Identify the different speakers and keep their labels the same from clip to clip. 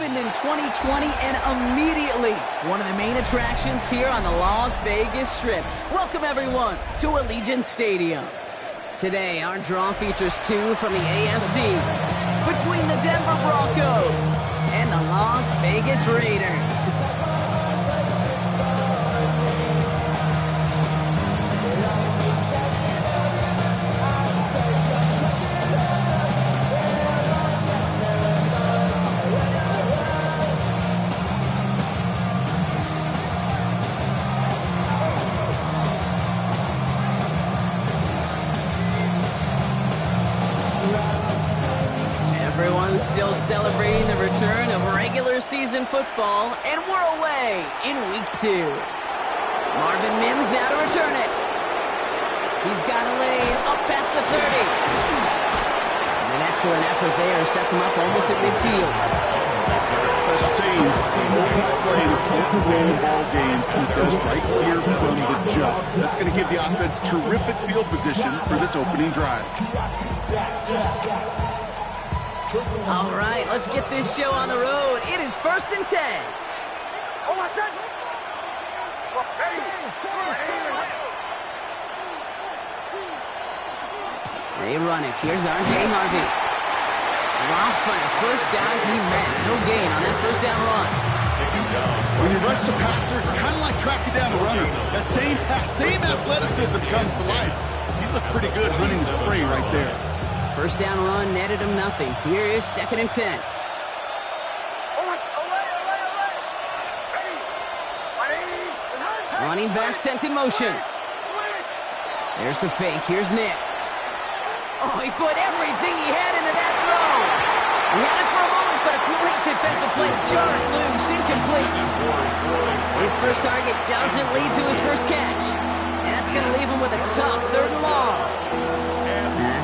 Speaker 1: opened in 2020 and immediately one of the main attractions here on the Las Vegas Strip. Welcome, everyone, to Allegiant Stadium. Today, our draw features two from the AFC between the Denver Broncos and the Las Vegas Raiders. Everyone's still celebrating the return of regular season football, and we're away in week 2. Marvin Mims now to return it. He's got a lane up past the 30. And an excellent effort there sets him up almost at midfield.
Speaker 2: Special teams always play an important role in ball games, and it does right here from the jump. That's going to give the offense terrific field position for this opening drive.
Speaker 1: All right, let's get this show on the road. It is 1st and 10. They run it. Here's R.J. Harvey. Dropped by a first down. He meant no gain on that first down run.
Speaker 2: When you rush the passer, it's kind of like tracking down a runner. That same pass, same athleticism comes to life. He looked pretty good hunting his prey right there.
Speaker 1: First down run netted him nothing. Here is 2nd and 10. Running back sent in motion. There's the fake. Here's Nix. Oh, he put everything he had into that throw. He had it for a moment, but a great defensive play to jar it loose. Incomplete. His first target doesn't lead to his first catch. And that's going to leave him with a tough 3rd and long.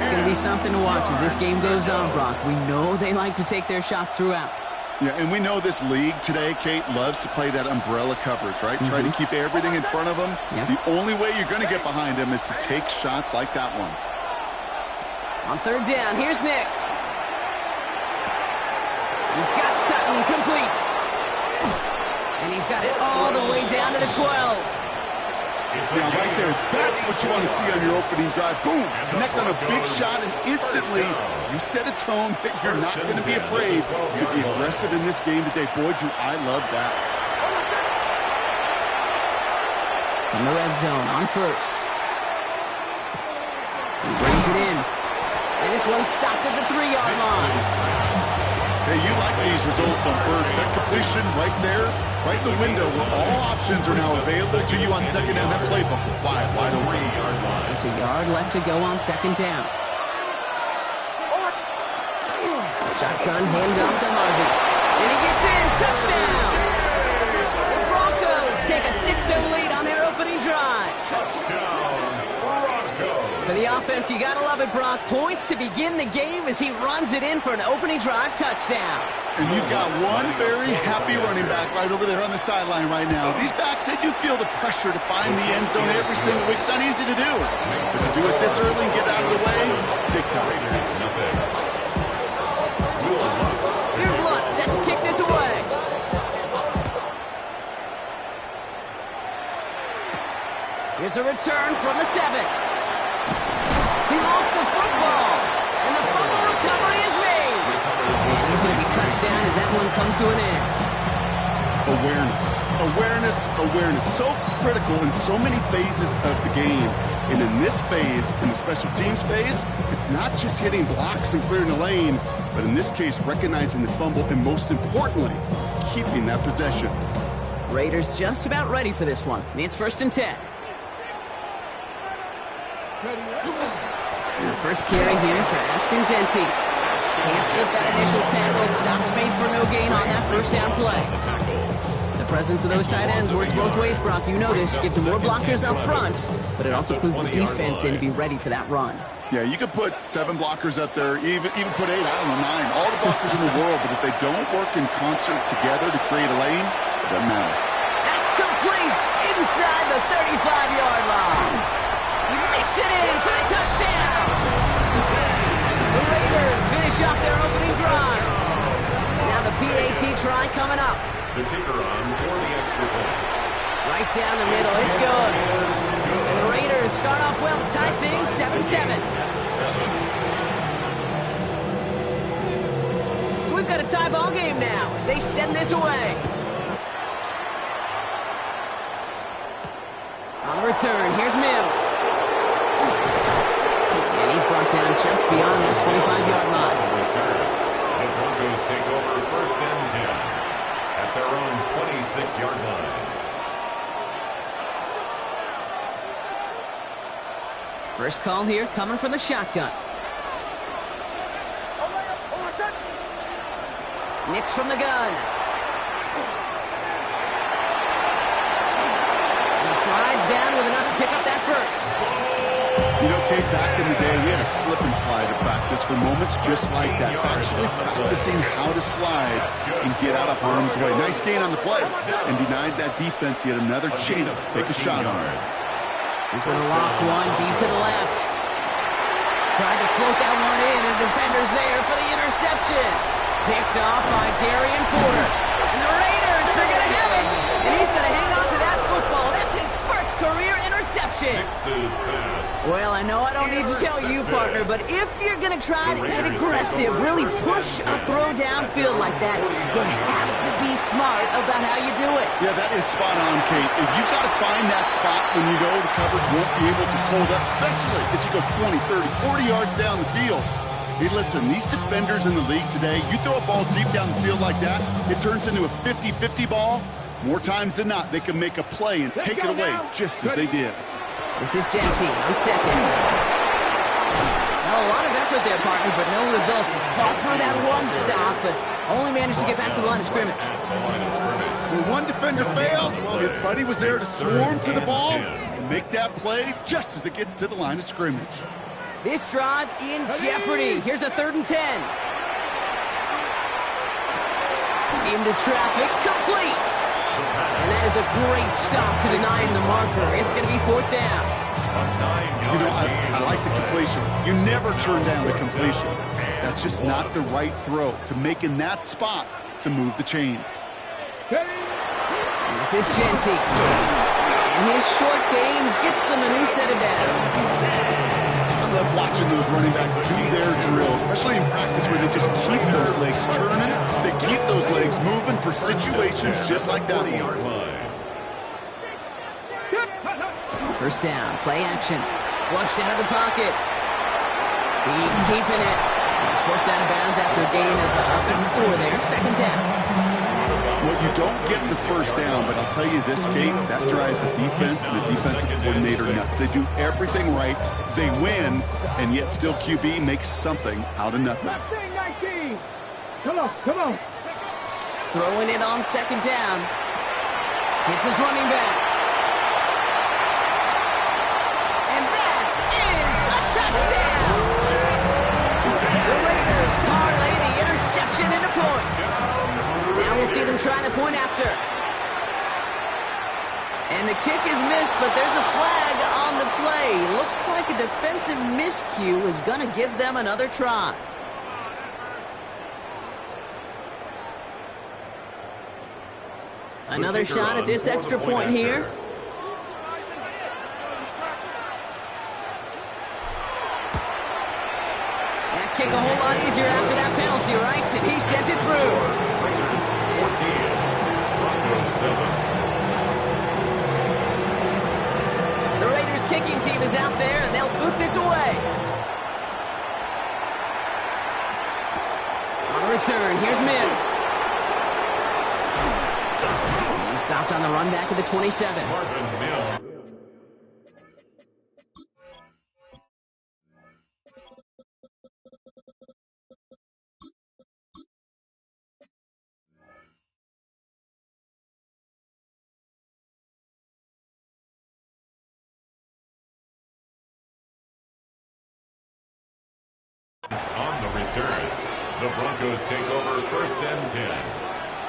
Speaker 1: That's going to be something to watch as this game goes on, Brock. We know they like to take their shots throughout.
Speaker 2: Yeah, and we know this league today, Kate, loves to play that umbrella coverage, right? Try to keep everything in front of them.
Speaker 1: Yep.
Speaker 2: The only way you're going to get behind them is to take shots like that one.
Speaker 1: On 3rd down, here's Nix. He's got Sutton complete. And he's got it all the way down to the 12.
Speaker 2: Yeah, right there, that's what you want to see on your opening drive. Boom! Connect on a big shot, and instantly you set a tone that you're not going to be afraid to be aggressive in this game today. Boy, do I love that.
Speaker 1: In the red zone, on 1st. He brings it in. And this one's stopped at the 3-yard line.
Speaker 2: Hey, you like these results on 1st. That completion right there, right in the window where all options are now available to you on 2nd down. That playbook wide open.
Speaker 1: Just a yard left to go on 2nd down. Shotgun handoff to Harvey. And he gets in. Touchdown! The Broncos take a 6-0 lead on their opening drive.
Speaker 3: Touchdown, Broncos.
Speaker 1: For the offense, you gotta love it, Brock. Points to begin the game as he runs it in for an opening drive touchdown.
Speaker 2: And you've got one very happy running back right over there on the sideline right now. These backs, they do feel the pressure to find the end zone every single week. It's not easy to do. So to do it this early and get out of the way, big time.
Speaker 1: Here's Lutz set to kick this away. Here's a return from the 7. He lost the football, and the fumble recovery is made. And he's going to be touched down as that one comes to an end.
Speaker 2: Awareness. So critical in so many phases of the game. And in this phase, in the special teams phase, it's not just hitting blocks and clearing the lane, but in this case, recognizing the fumble and most importantly, keeping that possession.
Speaker 1: Raiders just about ready for this one. It's 1st and 10. And the first carry here for Ashton Jeanty. Can't slip that initial tackle. Stops made for no gain on that first down play. The presence of those tight ends works both ways, Brock. You notice, gives them more blockers up front, but it also clues the defense in to be ready for that run.
Speaker 2: Yeah, you could put 7 blockers up there, even put 8, I don't know, 9. All the blockers in the world, but if they don't work in concert together to create a lane, it doesn't matter.
Speaker 1: That's complete inside the 35-yard line. He makes it in for the touchdown. The Raiders finish off their opening drive. Now the PAT try coming up.
Speaker 3: The kicker on for the extra point.
Speaker 1: Right down the middle. It's good. And the Raiders start off well to tie things 7-7. So we've got a tie ball game now as they send this away. On the return, here's Mims. And he's brought down just beyond that 25-yard line.
Speaker 3: Return. The Broncos take over first and 10 at their own 26-yard line.
Speaker 1: First call here coming from the shotgun. Nix from the gun. He slides down with enough to pick up that first.
Speaker 2: You know, Kate, back in the day, we had a slip and slide at practice for moments just like that. Actually practicing how to slide and get out of harm's way. Nice gain on the play and denied that defense yet another chance to take a shot on it.
Speaker 1: He's going to loft one deep to the left. Tried to float that one in, and defender's there for the interception. Picked off by Darian Porter. And the Raiders are going to have it. And he's going to hang on to that football. That's his first career interception. Well, I know I don't need to tell you, partner, but if you're going to try to get aggressive, really push a throw downfield like that, you have to be smart about how you do it.
Speaker 2: Yeah, that is spot on, Kate. If you've got to find that spot when you know the coverage won't be able to hold up, especially as you go 20, 30, 40 yards down the field. Hey, listen, these defenders in the league today, you throw a ball deep down the field like that, it turns into a 50-50 ball. More times than not, they can make a play and take it away just as they did.
Speaker 1: This is Genty on second. Now, a lot of effort there, partner, but no results. He fought for that one stop, but only managed to get back to the line of scrimmage.
Speaker 2: When one defender failed, well, his buddy was there to swarm to the ball and make that play just as it gets to the line of scrimmage.
Speaker 1: This drive in jeopardy. Here's a 3rd and 10. Into traffic, complete. And that is a great stop to deny him the marker. It's going to be 4th down.
Speaker 2: You know, I like the completion. You never turn down the completion. That's just not the right throw to make in that spot to move the chains.
Speaker 1: This is Genty. And his short game gets them a new set of downs.
Speaker 2: I love watching those running backs do their drill, especially in practice where they just keep those legs churning. They keep those legs moving for situations just like that one.
Speaker 1: First down, play action. Flushed out of the pocket. He's keeping it. He's forced out of bounds after a gain of 4 there. 2nd down.
Speaker 2: Well, you don't get the first down, but I'll tell you this, Kate, that drives the defense and the defensive coordinator nuts. They do everything right. They win, and yet still QB makes something out of nothing.
Speaker 4: Come on.
Speaker 1: Throwing it on 2nd down. Hits his running back. And that is a touchdown! The Raiders parlay the interception into points. Now we'll see them try the point after. And the kick is missed, but there's a flag on the play. Looks like a defensive miscue is going to give them another try. Another shot at this extra point here. That kick a whole lot easier after that penalty, right? And he sent it through.
Speaker 3: Raiders 14, Broncos 7.
Speaker 1: The Raiders kicking team is out there, and they'll boot this away. On the return, here's Mims. He's stopped on the run back at the 27.
Speaker 3: Marvin Mims. On the return, the Broncos take over 1st and 10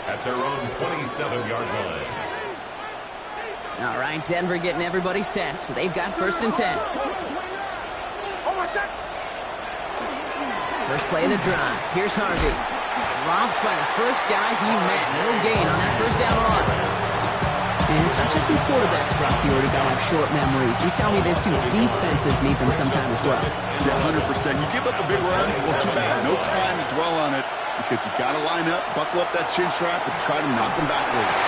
Speaker 3: at their own 27-yard line.
Speaker 1: All right, Denver getting everybody set. So they've got 1st and 10. First play of the drive. Here's Harvey. dropped by the first guy he met. No gain on that first down run. And it's not just some quarterbacks, Brock, you already got off short memories. You tell me there's two defenses need them sometime as well.
Speaker 2: Yeah, 100%. You give up a big run, well, too bad. No time to dwell on it because you got to line up, buckle up that chin strap, and try to knock them backwards.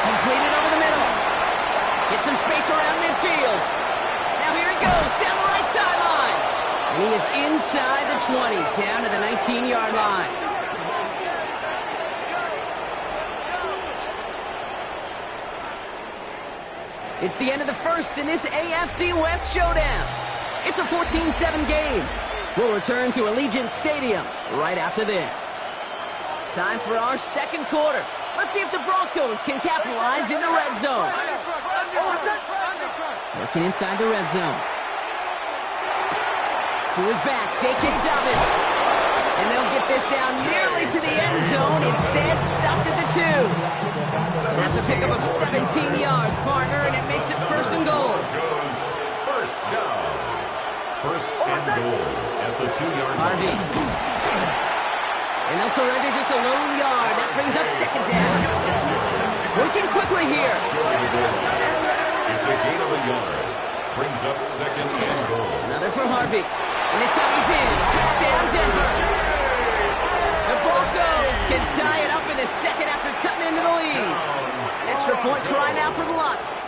Speaker 1: Completed over the middle. Get some space around midfield. Now here he goes, down the right sideline. And he is inside the 20, down to the 19-yard line. It's the end of the first in this AFC West showdown. It's a 14-7 game. We'll return to Allegiant Stadium right after this. Time for our second quarter. Let's see if the Broncos can capitalize in the red zone. Working inside the red zone. To his back, J.K. Dobbins. And they'll get this down nearly to the end zone. Instead, stuffed at the 2. That's a pickup of 17 yards, partner, and it makes it first and goal.
Speaker 3: Goes first down. First and goal at the 2-yard line.
Speaker 1: Harvey. And they'll surrender just a lone yard. That brings up second down. Working quickly here.
Speaker 3: It's a gain of a yard. Brings up second and goal.
Speaker 1: Another for Harvey. And this time he's in. Touchdown, Denver. The Broncos can tie it up in the second after cutting into the lead. Extra point try now from Lutz.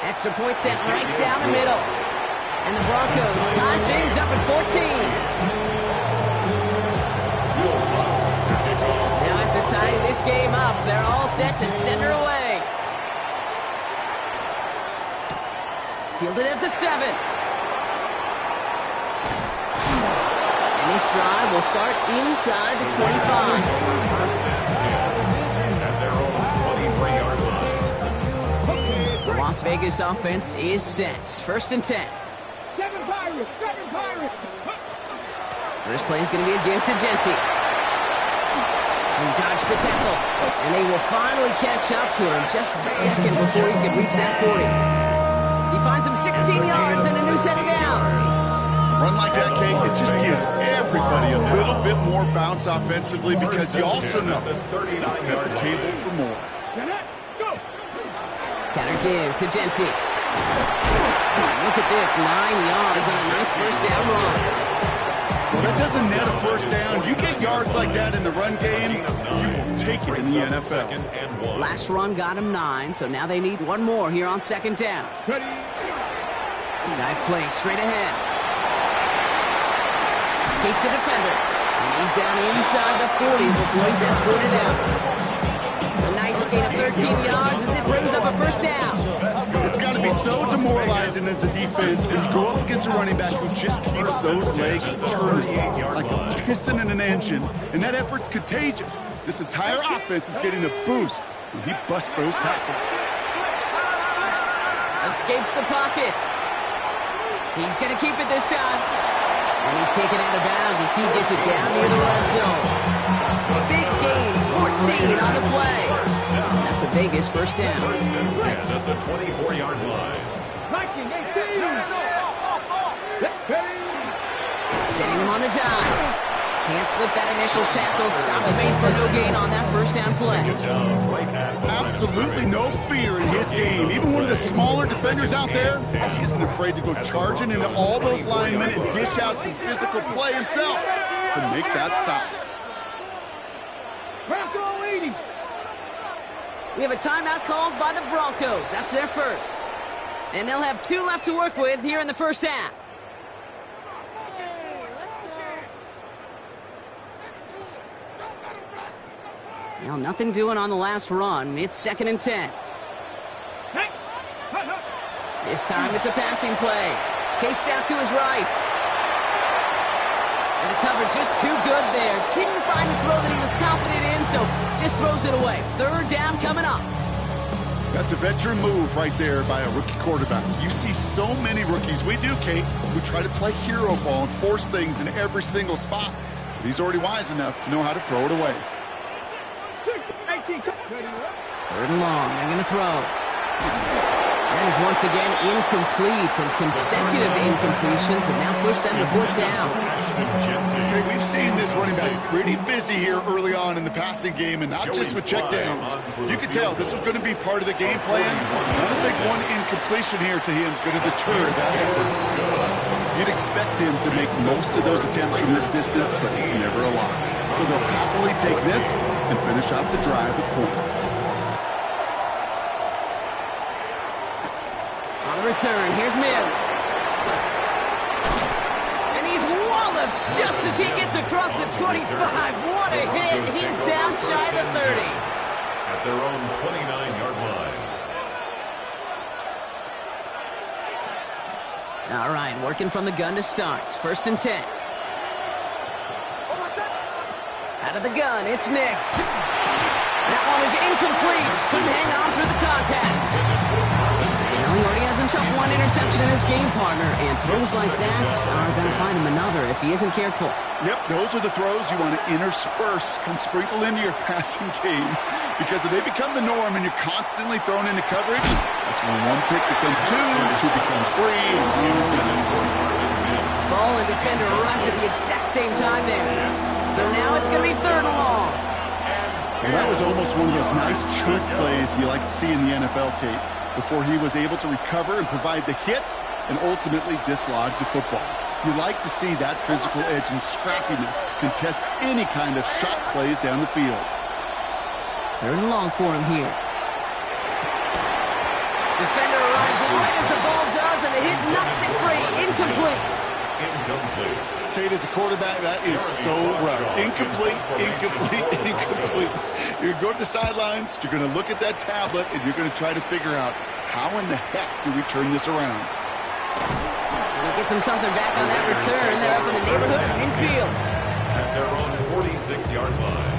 Speaker 1: Extra point sent right down the middle. And the Broncos tie things up at 14. Now after tying this game up, they're all set to center away. Fielded at the 7. And this drive will start inside the 25.
Speaker 3: First and 10 at their own 23-yard line.
Speaker 1: The Las Vegas offense is set. First and 10.
Speaker 4: Seven Pirates!
Speaker 1: First play is going to be a give to Jency. He dodged the tackle. And they will finally catch up to him just a second before he can reach that 40. He finds him 16 yards and a new set of downs.
Speaker 2: Run like that, Kate, it just gives everybody a little bit more bounce offensively because you also know you can set the table for more.
Speaker 1: Counter give to Jency. Look at this, 9 yards on a nice first down run.
Speaker 2: Well, that doesn't net a first down. You get yards like that in the run game, you will take it in the NFL.
Speaker 1: Last run got him 9, so now they need one more here on second down. Dive play straight ahead. Escapes the defender. And he's down inside the 40 before he's escorted out. A nice gain of 13 yards as it brings up a first down.
Speaker 2: It's got to be so demoralizing as a defense when you go up against a running back who just keeps those legs turning like a piston in an engine, and that effort's contagious. This entire offense is getting a boost when he busts those tackles.
Speaker 1: Escapes the pocket. He's going to keep it this time. And he's taken out of bounds as he gets it down near the red zone. Big gain, 14 on the play. And that's a Vegas first down.
Speaker 3: First and 10 at the 24-yard line.
Speaker 1: Setting him on the dime. Can't slip that initial tackle. Stops made for no gain on that first down play.
Speaker 2: Absolutely no fear in his game. Even one of the smaller defenders out there, he isn't afraid to go charging into all those linemen and dish out some physical play himself to make that stop.
Speaker 1: We have a timeout called by the Broncos. That's their first. And they'll have 2 left to work with here in the first half. Well, nothing doing on the last run. It's second and 10. This time it's a passing play. Chased out to his right. And the cover just too good there. Didn't find the throw that he was confident in, so just throws it away. Third down coming up.
Speaker 2: That's a veteran move right there by a rookie quarterback. You see so many rookies, we do, Kate, who try to play hero ball and force things in every single spot. But he's already wise enough to know how to throw it away.
Speaker 1: Third and long. They're going to throw. That is once again incomplete, and consecutive incompletions have now pushed them to fourth down.
Speaker 2: Okay, we've seen this running back pretty busy here early on in the passing game, and not just with checkdowns. You could tell this was going to be part of the game plan. I don't think one incompletion here to him is going to deter that effort. You'd expect him to make most of those attempts from this distance, but it's never a lot. So they'll happily take this and finish off the drive with points.
Speaker 1: On the return, here's Mims. And he's walloped just as he gets across the 25. What a hit. He's down shy of the 30.
Speaker 3: At their own 29-yard line.
Speaker 1: All right, working from the gun to start. First and 10. Out of the gun, it's Nix. That one is incomplete. Couldn't hang on through the contact. Now he already has himself one interception in his game, partner, and throws like that are going to find him another if he isn't careful.
Speaker 2: Yep, those are the throws you want to intersperse and sprinkle into your passing game, because if they become the norm and you're constantly thrown into coverage, that's when one pick becomes two becomes three,
Speaker 1: Ball and defender arrived at the exact same time there. So now it's going to be third and long.
Speaker 2: Well, that was almost one of those nice chunk plays you like to see in the NFL, Kate, before he was able to recover and provide the hit and ultimately dislodge the football. You like to see that physical edge and scrappiness to contest any kind of shot plays down the field.
Speaker 1: Third and long for him here. Defender arrives right as the ball does, and the hit knocks it free. Incomplete.
Speaker 2: Kate, as a quarterback, that is so rough. Incomplete, incomplete, incomplete. You're going to go to the sidelines, you're going to look at that tablet, and you're going to try to figure out how in the heck do we turn this around.
Speaker 1: And he gets him something back on that return. They're up in the neighborhood of midfield.
Speaker 3: At their own 46-yard line.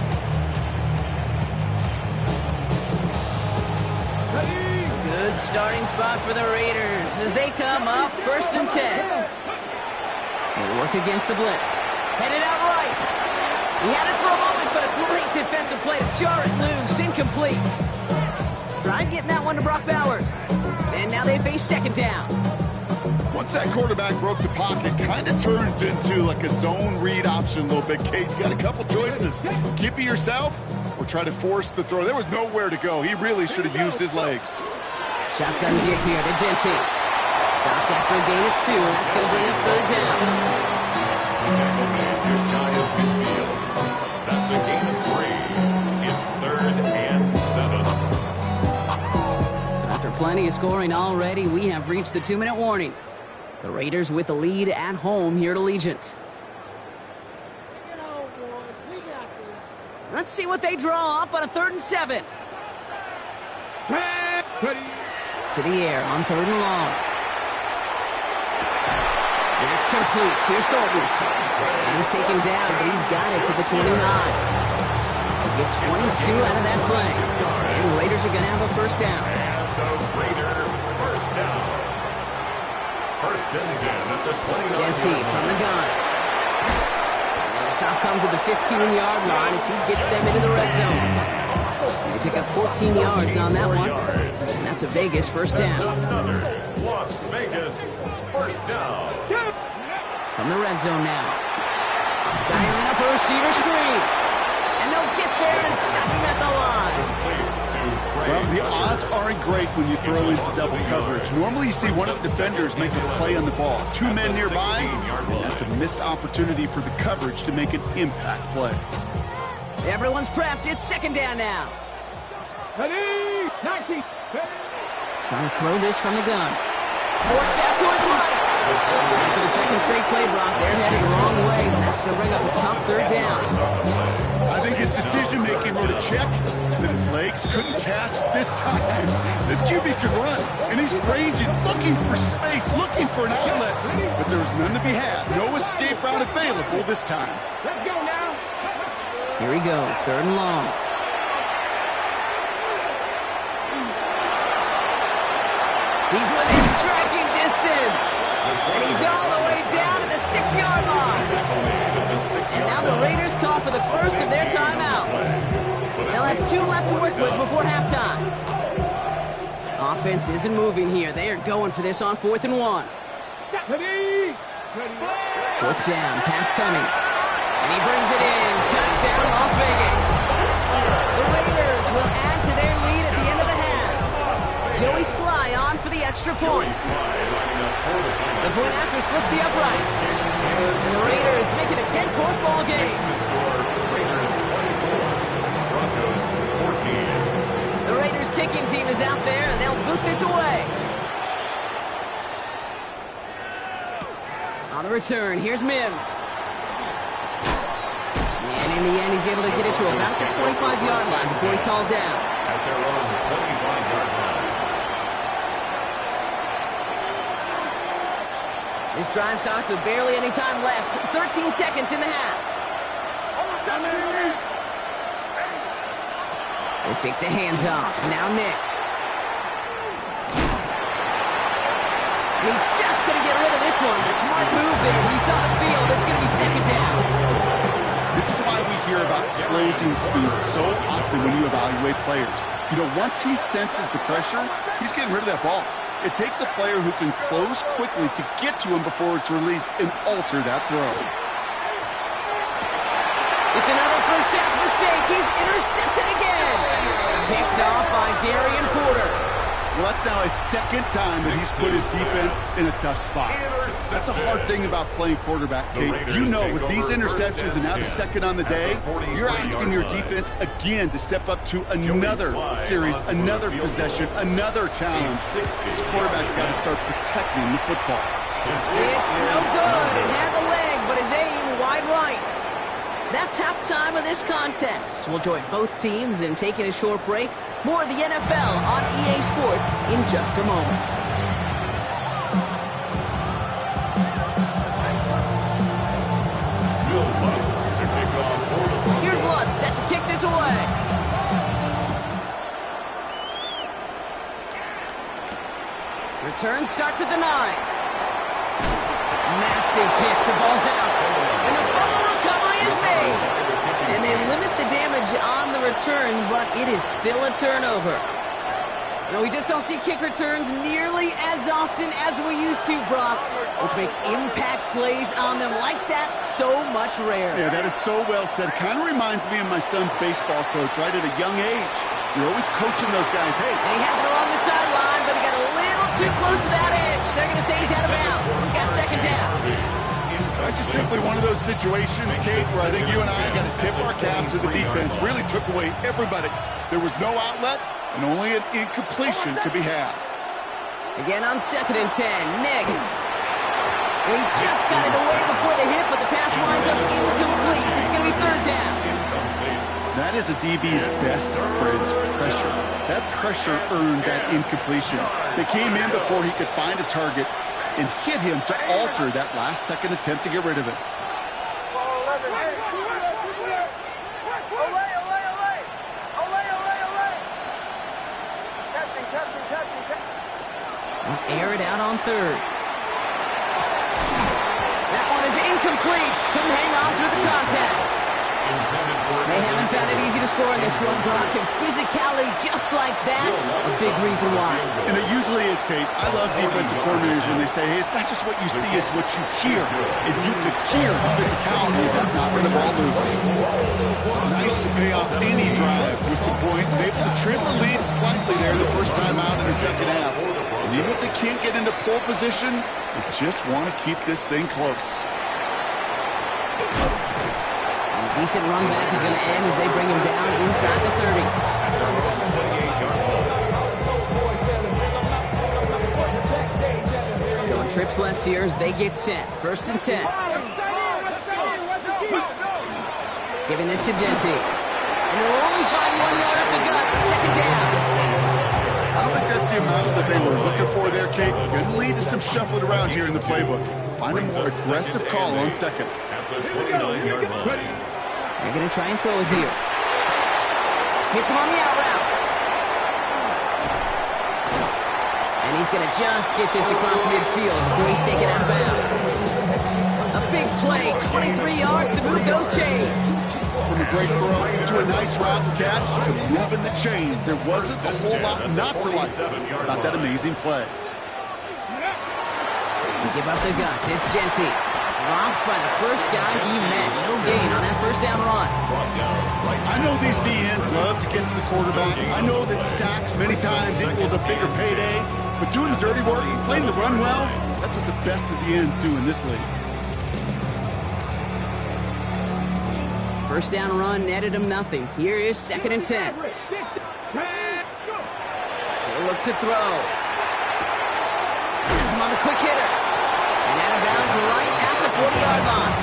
Speaker 1: Good starting spot for the Raiders as they come up first and 10. They work against the blitz. Headed out right. He had it for a moment, but a great defensive play to jar it loose. Incomplete. Tried getting that one to Brock Bowers. And now they face second down.
Speaker 2: Once that quarterback broke the pocket, kind of turns into like a zone read option a little bit, Kate. You got a couple choices. Keep it yourself or try to force the throw. There was nowhere to go. He really should have used his legs.
Speaker 1: Shotgun kick here to Genty. Stopped after a gain of 2. That's going to bring up third down.
Speaker 3: Tackle made just shy of midfield. That's a gain of 3. It's third and 7.
Speaker 1: So after plenty of scoring already, we have reached the 2-minute warning. The Raiders with the lead at home here at Allegiant.
Speaker 5: Bring it home, boys. We got this.
Speaker 1: Let's see what they draw up on a 3rd and 7. To the air on 3rd and long. That's complete. Here's Thornton. He's taken down, but he's got it to the 29. They get 22 out of that play. And the Raiders are going to have a first down.
Speaker 3: And the Raider first down. First and 10 at the 29.
Speaker 1: Genty from the gun. And the stop comes at the 15-yard line as he gets them into the red zone. They pick up 14 yards on that one. And that's a Vegas first down.
Speaker 3: Another Las Vegas first down.
Speaker 1: From the red zone now. Dialing up a receiver screen. And they'll get there and stop him at the line.
Speaker 2: Well, the odds aren't great when you throw into double coverage. Normally you see one of the defenders make a play on the ball. 2 men nearby, and that's a missed opportunity for the coverage to make an impact play.
Speaker 1: Everyone's prepped. It's second down now.
Speaker 4: Ready, 90.
Speaker 1: Trying to throw this from the gun. Forced out to his right. And for the second straight play, Brock, they're headed the wrong way. And that's going to bring up a tough third down.
Speaker 2: I think his decision-making wrote a check that his legs couldn't catch this time. This QB could run, and he's ranging, looking for space, looking for an outlet. But there's none to be had. No escape route available this time.
Speaker 4: Let's go now.
Speaker 1: Here he goes, 3rd and long. He's within striking distance. And he's all the way down to the 6-yard line. And now the Raiders call for the first of their timeouts. They'll have 2 left to work with before halftime. Off offense isn't moving here. They are going for this on 4th and 1.
Speaker 4: Ready?
Speaker 1: 4th down, pass coming. And he brings it in. Touchdown, Las Vegas. The Raiders will add to their lead at the end of the half. Joey Sly on for the extra point. The point after splits the uprights. And the Raiders make it a 10-point ball game.
Speaker 3: Raiders 24, Broncos 14.
Speaker 1: The Raiders kicking team is out there, and they'll boot this away. On the return, here's Mims. And in the end, he's able to get it to about the 25-yard line before he's hauled down.
Speaker 3: At their own 25-yard line.
Speaker 1: This drive starts with barely any time left. 13 seconds in the half. They fake the handoff. Now Nix. He's just going to get rid of this one. Smart move there. When you saw the field, it's going to be second down.
Speaker 2: This is why we hear about closing speed so often when you evaluate players. You know, once he senses the pressure, he's getting rid of that ball. It takes a player who can close quickly to get to him before it's released and alter that throw.
Speaker 1: It's another first half mistake. He's intercepted again. Picked off by Darian Porter.
Speaker 2: Well, that's now his second time that he's put his defense in a tough spot. That's a hard thing about playing quarterback, Kate. You know, with these interceptions and now the second on the day, you're asking your defense again to step up to another series, another possession, another challenge. This quarterback's got to start protecting the football.
Speaker 1: It's no good. It had the leg, but his aim wide right. That's halftime of this contest. We'll join both teams in taking a short break. More of the NFL on EA Sports in just a moment.
Speaker 3: Will Lutz to kick off.
Speaker 1: Here's Lutz set to kick this away. Return starts at the 9. Massive hits. The ball's out. And a fumble recovery is made. And they limit the damage on the return, but it is still a turnover. No, we just don't see kick returns nearly as often as we used to, Brock, which makes impact plays on them like that so much rarer.
Speaker 2: Yeah, that is so well said. Kind of reminds me of my son's baseball coach, right? At a young age, you're always coaching those guys. Hey,
Speaker 1: And he has it along the sideline, but he got a little too close to that edge. They're going to say he's out of bounds. We've got second down.
Speaker 2: just simply one of those situations, Kate, where I think you and I got to tip our caps to the defense. Really took away everybody. There was no outlet, and only an incompletion could be had.
Speaker 1: Again on 2nd and 10, Nix. He just got it away before the hit, but the pass winds up incomplete. It's going to be 3rd down.
Speaker 2: That is a DB's best friend, pressure. That pressure earned that incompletion. They came in before he could find a target and hit him to alter that last-second attempt to get rid of it.
Speaker 1: Air it out on 3rd. That one is incomplete. Couldn't hang on through the contact. They haven't found it easy to score in this one, Brock, and physicality just like that, a big reason why.
Speaker 2: And it usually is, Kate. I love defensive coordinators when they say, hey, it's not just what you see, it's what you hear. And you could hear the physicality of that knocking the ball loose. Nice to pay off any drive with some points. They able to trim the lead slightly there the first time out in the second half. And even if they can't get into pole position, they just want to keep this thing close.
Speaker 1: Decent run back is going to end as they bring him down inside the 30. Going trips left here as they get set. 1st and 10. Giving this to Genty. And they'll only find 1 yard up the gut. 2nd down.
Speaker 2: I don't think that's the amount that they were looking for there, Kate. Going to lead to some shuffling around here in the playbook. Find a more aggressive call on 2nd.
Speaker 3: At the 29-yard line.
Speaker 1: They're going to try and throw it here. Hits him on the out route. And he's going to just get this across midfield before he's taken out of bounds. A big play, 23 yards to move those chains.
Speaker 2: from a great throw to a nice route catch to moving the chains. There wasn't a whole lot not to like about that amazing play.
Speaker 1: Give up the guts. It's Genty. Dropped by the first guy he met. No gain on that first down run.
Speaker 2: I know these D-ends love to get to the quarterback. I know that sacks many times equals a bigger payday. But doing the dirty work, playing the run well, that's what the best of the ends do in this league.
Speaker 1: First down run netted him nothing. Here is 2nd and 10. He'll look to throw. Has him on the quick hitter. And out of bounds right at the 40-yard line.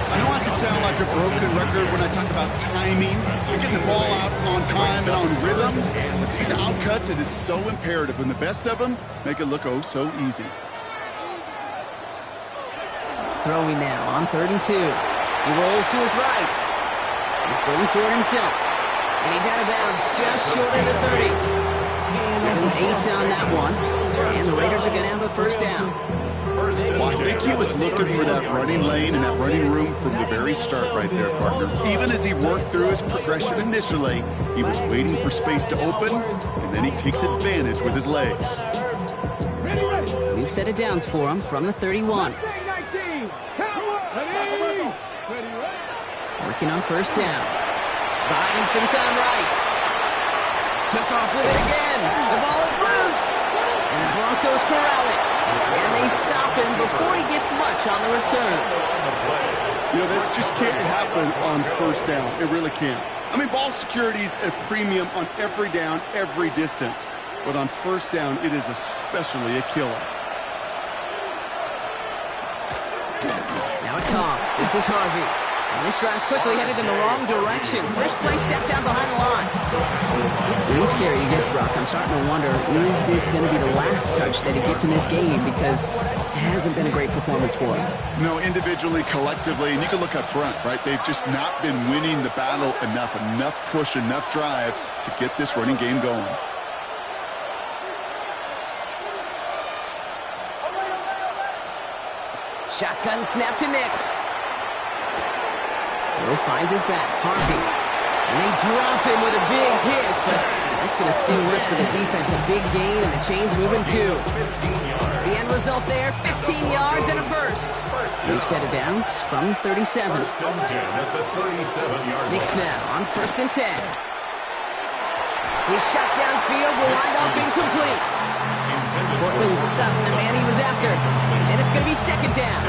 Speaker 2: I know I can sound like a broken record when I talk about timing, getting the ball out on time and on rhythm. But these outcuts, it is so imperative. And the best of them make it look oh so easy.
Speaker 1: Throwing now on 3rd and 2. He rolls to his right. He's going for it himself. And he's out of bounds just short of the 30. There's an 8 on that one. And the Raiders are going to have a first down.
Speaker 2: Well, I think he was looking for that running lane and that running room from the very start right there, partner. Even as he worked through his progression initially, he was waiting for space to open, and then he takes advantage with his legs.
Speaker 1: New set of downs for him from the 31. Working on first down. Buying some time right. Took off with it again. The ball is loose. And the Broncos corral it. And they stop him before he gets much on the return.
Speaker 2: You know, this just can't happen on first down. It really can't. I mean, ball security is a premium on every down, every distance. But on first down, it is especially a killer.
Speaker 1: Now it's Hobbs. This is Harvey. And this drive's quickly headed in the wrong direction. First play set down behind the line. With each carry he gets, Brock, I'm starting to wonder, is this going to be the last touch that he gets in this game? Because it hasn't been a great performance for him.
Speaker 2: No, individually, collectively, and you can look up front, right? They've just not been winning the battle enough push, enough drive to get this running game going.
Speaker 1: Shotgun snap to Nix. Will finds his back. Harvey. And they drop him with a big hit, but that's going to sting worse for the defense. A big gain, and the chain's moving too. The end result there, 15 yards and a first. New set of downs from 37.
Speaker 3: First and 10 at the 37-yard line.
Speaker 1: Nix now on 1st and 10. His shot downfield will wind up incomplete. Portland Sutton, the man he was after. And it's going to be 2nd down.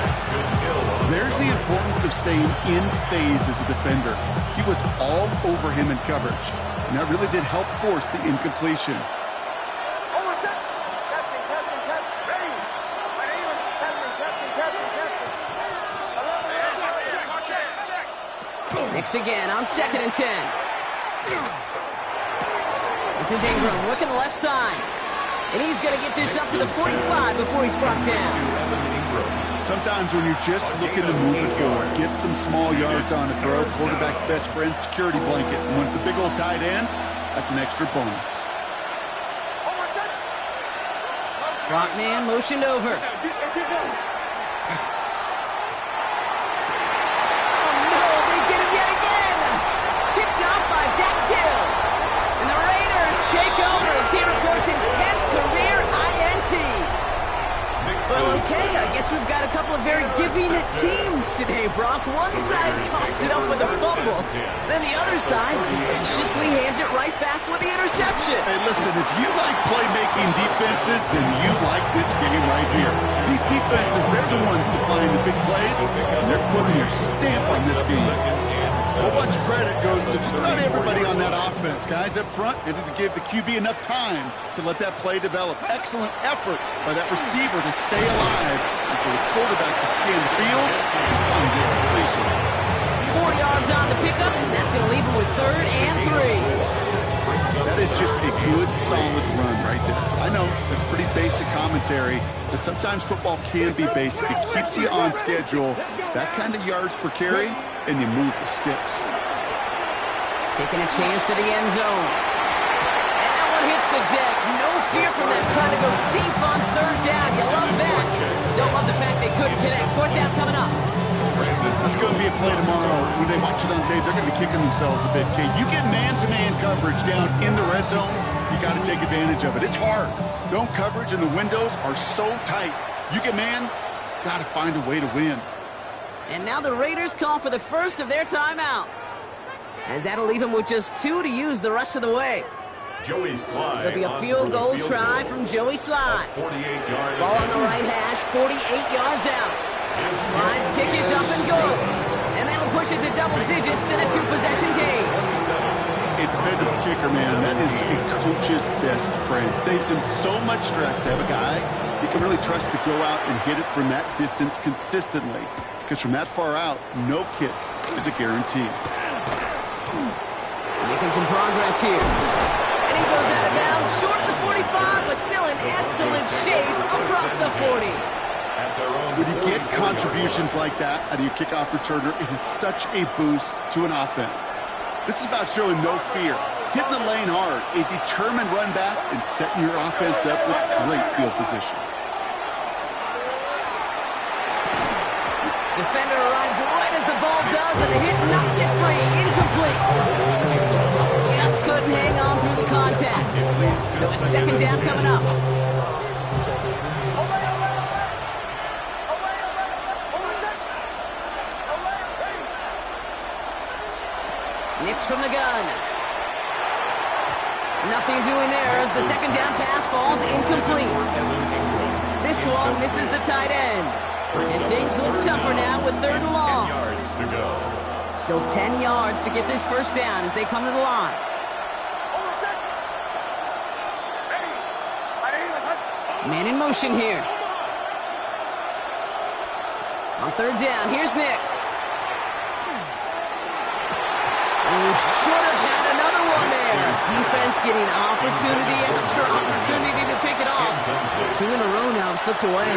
Speaker 2: There's the importance of staying in phase as a defender. He was all over him in coverage, and that really did help force the incompletion.
Speaker 1: Nix again on 2nd and 10. This is Ingram looking left side. And he's going to get this up to the 45 before he's brought down.
Speaker 2: Sometimes when you're just looking to move it forward, get some small yards on a throw, quarterback's best friend, security blanket. And when it's a big old tight end, that's an extra bonus.
Speaker 1: Slot man motioned over. Oh no, they get him yet again! Picked off by Dax Hill. And the Raiders take over as he records his 10th career INT. Well, okay, I guess we've got a couple of very giving teams today, Brock. One side coughs it up with a fumble, then the other side graciously hands it right back with the interception.
Speaker 2: Hey, listen, if you like playmaking defenses, then you like this game right here. These defenses, they're the ones supplying the big plays, and they're putting their stamp on this game. A whole bunch of credit goes to just about everybody on that offense. Guys up front, they didn't give the QB enough time to let that play develop. Excellent effort by that receiver to stay alive and for the quarterback to scan the field and find this completion.
Speaker 1: 4 yards on the pickup, and that's going to leave him with 3rd and 3.
Speaker 2: That is just a good, solid run right there. I know that's pretty basic commentary, but sometimes football can be basic. It keeps you on schedule. That kind of yards per carry, and you move the sticks.
Speaker 1: Taking a chance to the end zone. And that one hits the deck. No fear from them trying to go deep on 3rd down. You love that. Don't love the fact they couldn't connect. 4th down coming up.
Speaker 2: That's going to be a play tomorrow, when they watch it on tape, they're going to be kicking themselves a bit, Kate. You get man-to-man coverage down in the red zone, you got to take advantage of it. It's hard. Zone coverage and the windows are so tight. You get man, got to find a way to win.
Speaker 1: And now the Raiders call for the first of their timeouts, as that'll leave them with just 2 to use the rest of the way.
Speaker 3: Joey Slye.
Speaker 1: It'll be a field goal try from Joey Slye.
Speaker 3: 48-yard.
Speaker 1: Ball on the right hash, 48 yards out. Slye's kick is up and good. And that'll push it to double digits in a 2-possession game.
Speaker 2: A dependable kicker, man, that is a coach's best friend. Saves him so much stress to have a guy he can really trust to go out and hit it from that distance consistently. Because from that far out, no kick is a guarantee.
Speaker 1: Making some progress here. And he goes out of bounds, short of the 45, but still in excellent shape across the 40.
Speaker 2: When you get contributions like that out of your kickoff returner, it is such a boost to an offense. This is about showing no fear, hitting the lane hard, a determined run back, and setting your offense up with great field position.
Speaker 1: Defender arrives right as the ball does, and the hit knocks it free. Incomplete. Just couldn't hang on through the contact. So it's second down coming up. Nix from the gun. Nothing doing there as the second down pass falls incomplete. This one misses the tight end. And things look tougher now with 3rd and long.
Speaker 3: 10 yards to go.
Speaker 1: Still 10 yards to get this first down as they come to the line. Man in motion here. On 3rd down, here's Nix. Oh, should have had another one there. Defense getting opportunity after opportunity to pick it off. 2 in a row now have slipped away.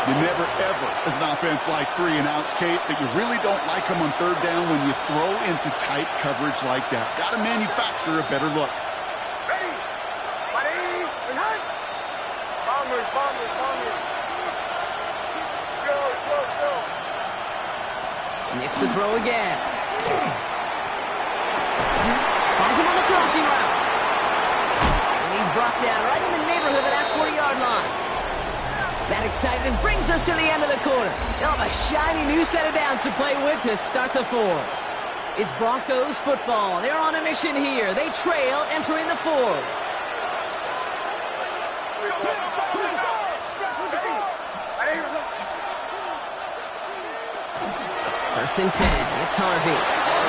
Speaker 2: You never, ever, as an offense, like 3 and outs, Kate, but you really don't like them on 3rd down when you throw into tight coverage like that. Got to manufacture a better look.
Speaker 4: Ready. Behind. Bombers. Go.
Speaker 1: Nix to throw again. Finds him on the crossing route. And he's brought down right in the neighborhood of that 40-yard line. That excitement brings us to the end of the quarter. They'll have a shiny new set of downs to play with to start the 4th. It's Broncos football. They're on a mission here. They trail entering the 4th. First and 10. It's Harvey.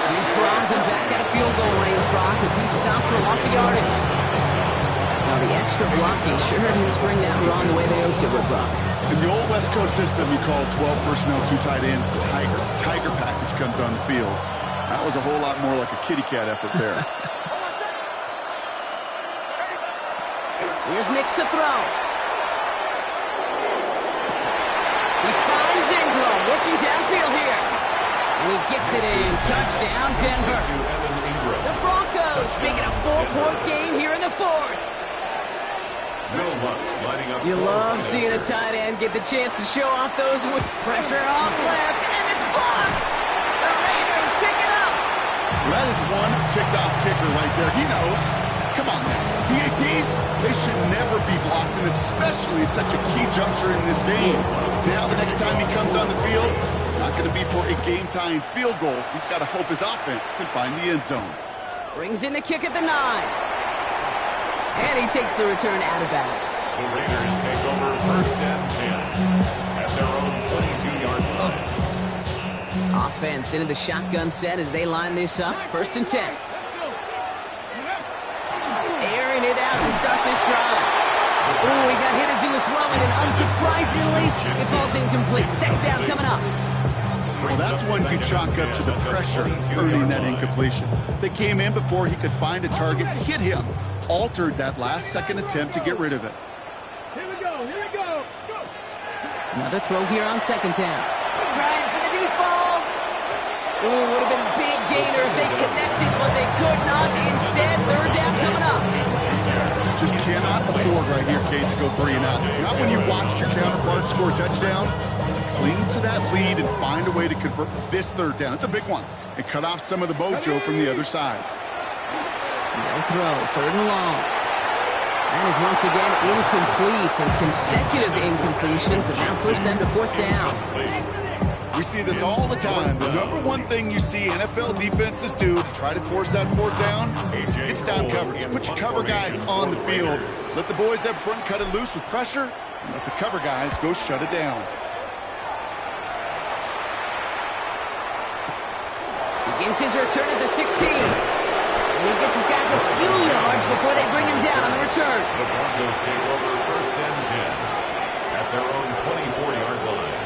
Speaker 1: He drives him back at a field goal range, Brock, as he stopped for loss of yardage. Now the extra blocking sure didn't spring that wrong the way they hoped it would, Brock.
Speaker 2: In the old West Coast system, you call 12 personnel, 2 tight ends, Tiger package comes on the field. That was a whole lot more like a kitty cat effort there.
Speaker 1: Here's Nix to throw. He finds Ingram, working downfield here. And he gets it in. Touchdown, Denver. The Broncos make it a 4-point game here in the 4th. You love seeing a tight end get the chance to show off those with pressure off left, and it's blocked. The Raiders pick it up.
Speaker 2: Well, that is one ticked-off kicker right there. He knows. Come on, man. PATs, they should never be blocked, and especially at such a key juncture in this game. Now, the next time he comes on the field, it's not going to be for a game-tying field goal. He's got to hope his offense can find the end zone.
Speaker 1: Brings in the kick at the 9. And he takes the return out of bounds.
Speaker 3: The Raiders take over 1st and 10 at their own 22-yard line.
Speaker 1: Offense into the shotgun set as they line this up. 1st and 10. Airing it out to start this drive. Oh, he got hit as he was throwing, and unsurprisingly, it falls incomplete. Second down coming up.
Speaker 2: Well, that's one you could chalk up to the pressure earning that incompletion. They came in before he could find a target, hit him, altered that last-second attempt to get rid of it.
Speaker 4: Here we go.
Speaker 1: Another throw here on 2nd down. Trying for the deep ball. Ooh, would have been a big gainer if they connected, but they could not. Instead, 3rd down coming up.
Speaker 2: just cannot afford right here, Kate, to go 3 and out. Not when you watched your counterpart score a touchdown. Cling to that lead and find a way to convert this 3rd down. It's a big one. And cut off some of the mojo from the other side.
Speaker 1: No throw, 3rd and long. That is once again incomplete, and consecutive incompletions have now pushed them to 4th down.
Speaker 2: We see this all the time. The number one thing you see NFL defenses do to try to force that 4th down, it's down coverage. Put your cover guys on the field. Let the boys up front cut it loose with pressure, and let the cover guys go shut it down.
Speaker 1: Begins his return at the 16. And he gets his guys a few yards before they bring him down on the return.
Speaker 3: The Broncos take over 1st and 10 at their own 24-yard line.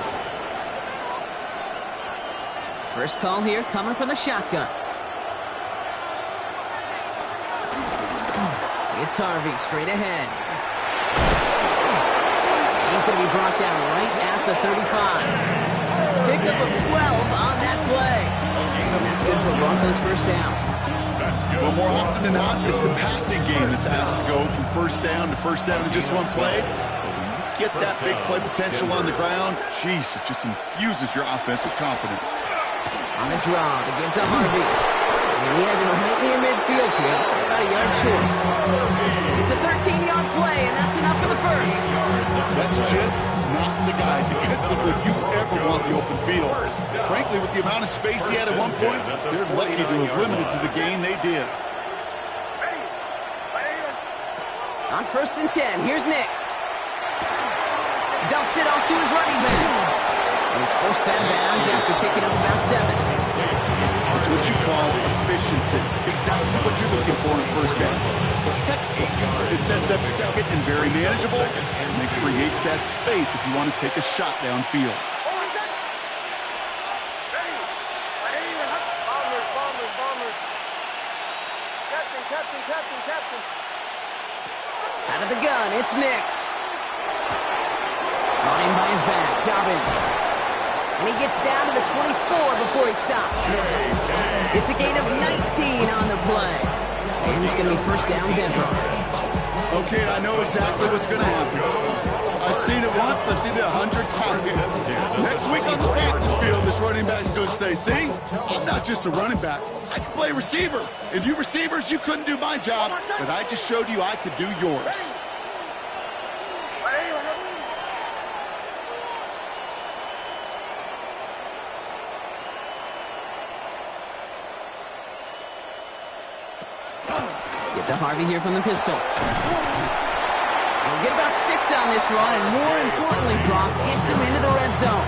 Speaker 1: First call here coming from the shotgun. It's Harvey straight ahead. He's going to be brought down right at the 35. Pickup of 12 on that play. And that's good for Broncos 1st down.
Speaker 2: Well, more often than not, it's a passing game that's asked to go from 1st down to 1st down in just one play. Get that big play potential on the ground. Jeez, it just infuses your offensive confidence.
Speaker 1: On the draw, to give to Harvey. And he has him right near midfield here. It's about a yard short. It's a 13-yard play, and that's enough for the 1st.
Speaker 2: That's just not the guy defensively you ever want the open field. Frankly, with the amount of space he had at one point, they're lucky to have limited to the gain they did.
Speaker 1: On 1st and 10, here's Nix. Dumps it off to his running back. And he's forced out of bounds after picking up about 7.
Speaker 2: It's what you call efficiency. Exactly what you're looking for in 1st down. Textbook. It sets up 2nd and very manageable, and it creates that space if you want to take a shot downfield.
Speaker 4: Captain.
Speaker 1: Out of the gun, it's Nix. Running by his back, Dobbins. And he gets down to the 24 before he stops. It's a gain of 19 on the play. And it's going to be 1st down, Denver.
Speaker 2: Okay, I know exactly what's going to happen. I've seen it once, I've seen it 100 times. Next week on the practice field, this running back's going to say, see, I'm not just a running back. I can play receiver. And you receivers, you couldn't do my job, but I just showed you I could do yours.
Speaker 1: Get to Harvey here from the pistol. He'll get about 6 on this run, and more importantly, Brock gets him into the red zone.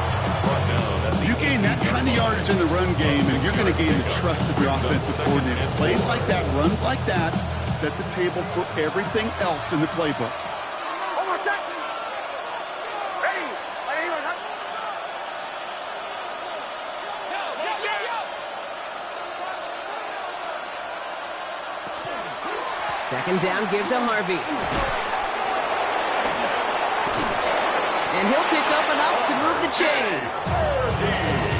Speaker 2: You gain that kind of yardage in the run game, and you're going to gain the trust of your offensive coordinator. Plays like that, runs like that, set the table for everything else in the playbook.
Speaker 1: Second down, give to Harvey. And he'll pick up enough to move the chains.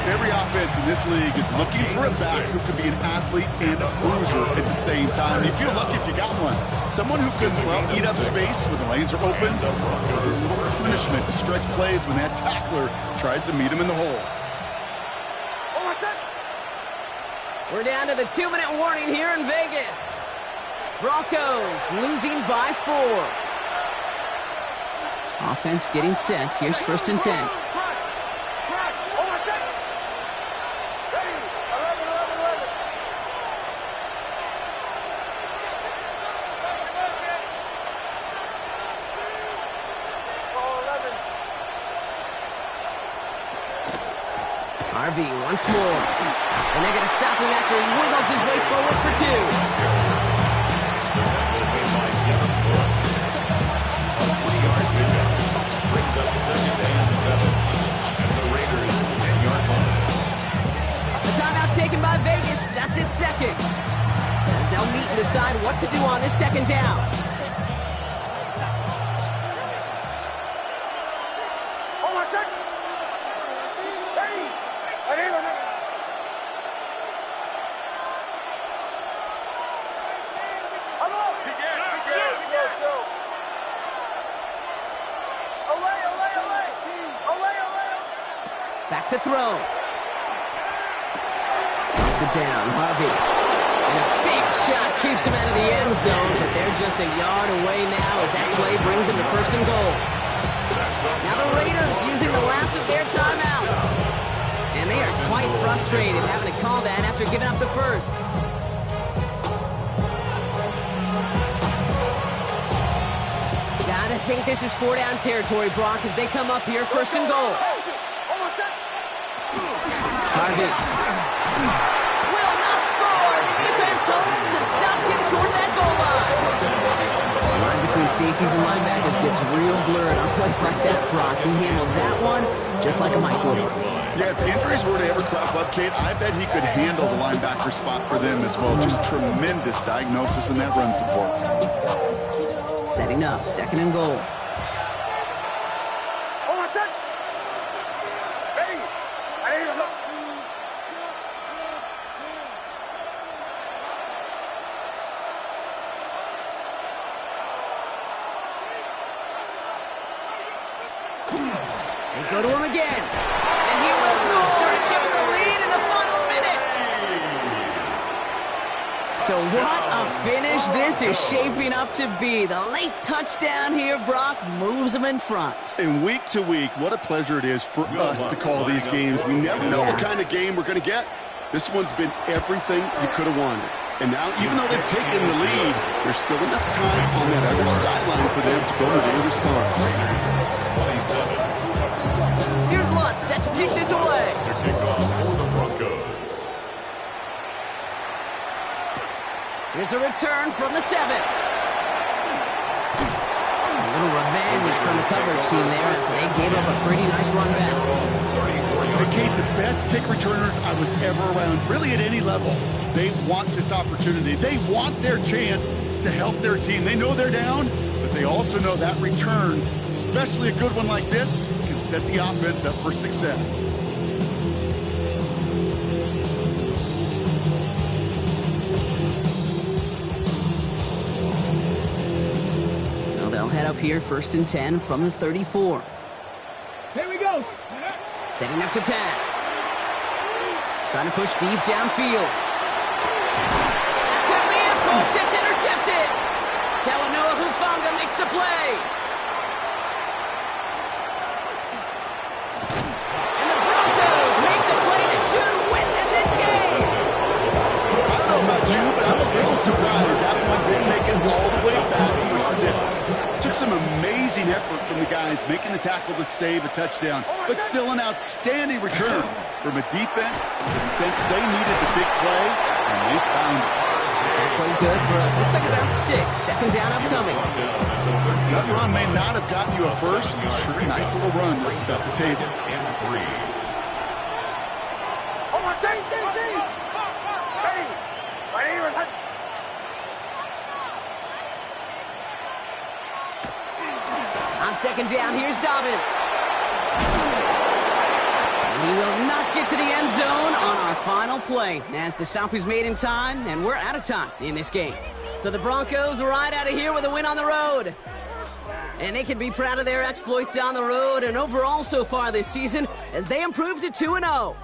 Speaker 2: Every offense in this league is looking for a back who can be an athlete and a bruiser at the same time. You feel lucky if you got one. Someone who can, well, eat up space when the lanes are open. There's a little punishment to stretch plays when that tackler tries to meet him in the hole.
Speaker 1: We're down to the 2-minute warning here in Vegas. Broncos losing by 4. Offense getting set. Here's 1st and 10. Harvey once more. And they're going to stop him after he wiggles his way forward for 2.
Speaker 3: Brings up 2nd and 7 at the Raiders' 10-yard line.
Speaker 1: A timeout taken by Vegas. That's its 2nd. As they'll meet and decide what to do on this 2nd down. to throw. Knocks it down, Harvey. And a big shot keeps him out of the end zone, but they're just a yard away now as that play brings him to 1st and goal. Now the Raiders using the last of their timeouts. And they are quite frustrated having to call that after giving up the first. Gotta think this is 4-down territory, Brock, as they come up here 1st and goal. Harvey will not score. The defense holds and stops him short of that goal line. The line between safeties and linebackers gets real blurred on plays like that, Brock. He handled that one just like a microwave.
Speaker 2: Yeah, if injuries were to ever crop up, Kate, I bet he could handle the linebacker spot for them as well. Just tremendous diagnosis in that run support.
Speaker 1: Setting up, 2nd and goal. They go to him again. And he will score and give him the lead in the final minute. So what a finish this is shaping up to be. The late touchdown here, Brock, moves them in front.
Speaker 2: And week to week, what a pleasure it is for us to call these games. We never know what kind of game we're going to get. This one's been everything you could have wanted. And now, even though they've taken the lead, there's still enough time on that other sideline for them to build a response.
Speaker 1: Here's Lutz set to kick this away.
Speaker 3: To kick off for the Broncos.
Speaker 1: Here's a return from the 7. A little revenge from the coverage team there after they gave up a pretty nice run back.
Speaker 2: Kate, the best kick returners I was ever around, really at any level. They want this opportunity. They want their chance to help their team. They know they're down, but they also know that return, especially a good one like this, can set the offense up for success.
Speaker 1: So they'll head up here 1st and 10 from the 34.
Speaker 4: Here we go.
Speaker 1: Setting up to pass. Trying to push deep downfield. Could be it, folks. It's intercepted. Talanoa Hufanga makes the play. And the Broncos make the play that should win them this game.
Speaker 2: I don't know about you, but I'm a little surprised that one didn't make it all the way back for 6. Took some amazing effort from the guys making the tackle to save a touchdown, but still an outstanding return from a defense that sensed they needed the big play, and they found it.
Speaker 1: They played good for, looks like about 6. 2nd down upcoming.
Speaker 2: That run may not have gotten you a first, but sure a nice little run to set the table.
Speaker 3: And 3.
Speaker 1: On 2nd down, here's Dobbins. And he will not get to the end zone on our final play as the stop is made in time, and we're out of time in this game. So the Broncos ride out of here with a win on the road. And they can be proud of their exploits on the road and overall so far this season as they improved to 2-0.